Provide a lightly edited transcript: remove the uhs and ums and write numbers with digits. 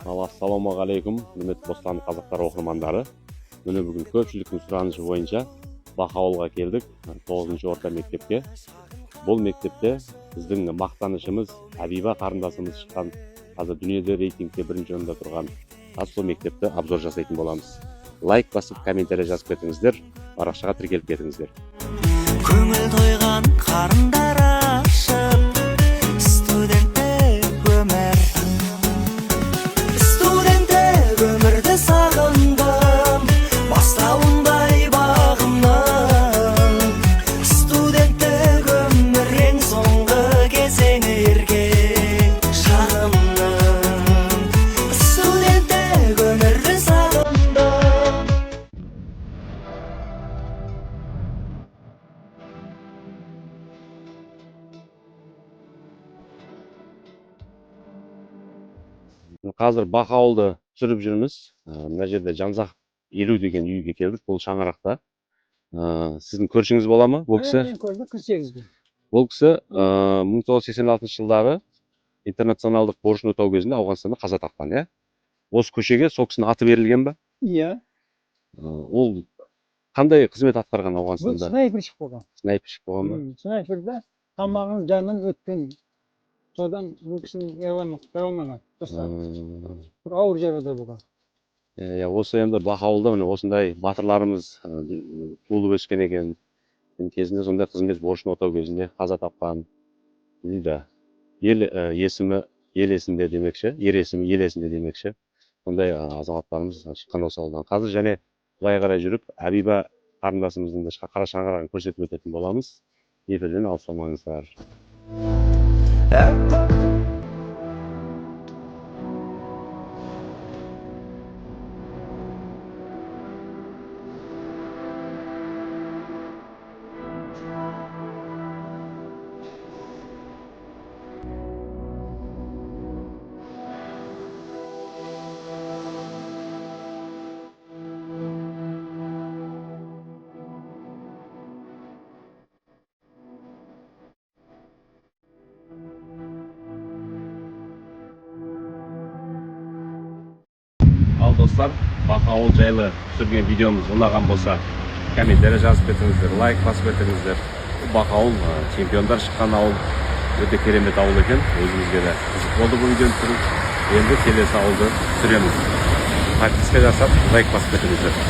Ассалаумағалейкум, құрметті Бостандық қазақтар оқырмандары. Міне бүгін көпшіліктің сұранысы бойынша Бақауылға келдік, 9-шы орта мектепке. Бұл мектепте біздің мақтанышымыз Әбиба қарындасымыз шыққан, қазір дүниеде рейтингте бірінші орында тұрған сол мектепті обзор жасайтын боламыз. Лайк басып, комментарий жазып кетіңіздер, парақшаға тіркеліп кетіңіздер. Көңіл тойған қарындар ашып, студенттік өмірді сағындым, бастауындай бағымның. Студенттік өмір ең соңғы кезеңі еркек шағымның. Студенттік өмірді сағындым. Қазір Бақауылды түсіріп жүрміз. Мына жерде Жанзақ 50 деген үйге келдік. Бұл шаңырақта. Сіздің көршіңіз бола ма? Бұл кісі? Мен көрдім 48-де. Бұл кісі 1986 жылдары интернационалдық борышын өтеу кезінде Ауғанстанда қаза тапқан, иә? Осы көшеге сол кісінің аты берілген бе? Иә. Ол қандай қызмет атқарған Бұл Ауғанстанда? снайперші болған. Снайперші болған ба? Снайперді тамағының жанынан өткен. Содан бұл кісінің яламаған. Бір ауыр жарада болған. Осы енді Бақауылда осындай батырларымыз туылып өскен екен. Кезінде сондай қызмет борышын өтеу кезінде қаза тапқан. Ел есімі ел есінде демекші, ер есімі ел есінде демекші. Сондай азаматтарымыз шыққан осы ауылдан. Қазір және былай қарай жүріп, Әбиба қарындасымыздың қара шаңырағын көрсетіп өтетін боламыз. Эфирден алыстамаңыздар. Ал достар, Бақауыл жайлы түсірген видеомыз ұнаған болса, комментарий жазып кетіңіздер, лайк басып кетіңіздер. Бақауыл чемпиондар шыққан ауыл, өте керемет ауыл екен. Өзімізге де қызық болды бұл видеоны түсіру. Енді келесі ауылды түсіреміз. Подписка жасап, лайк басып кетіңіздер.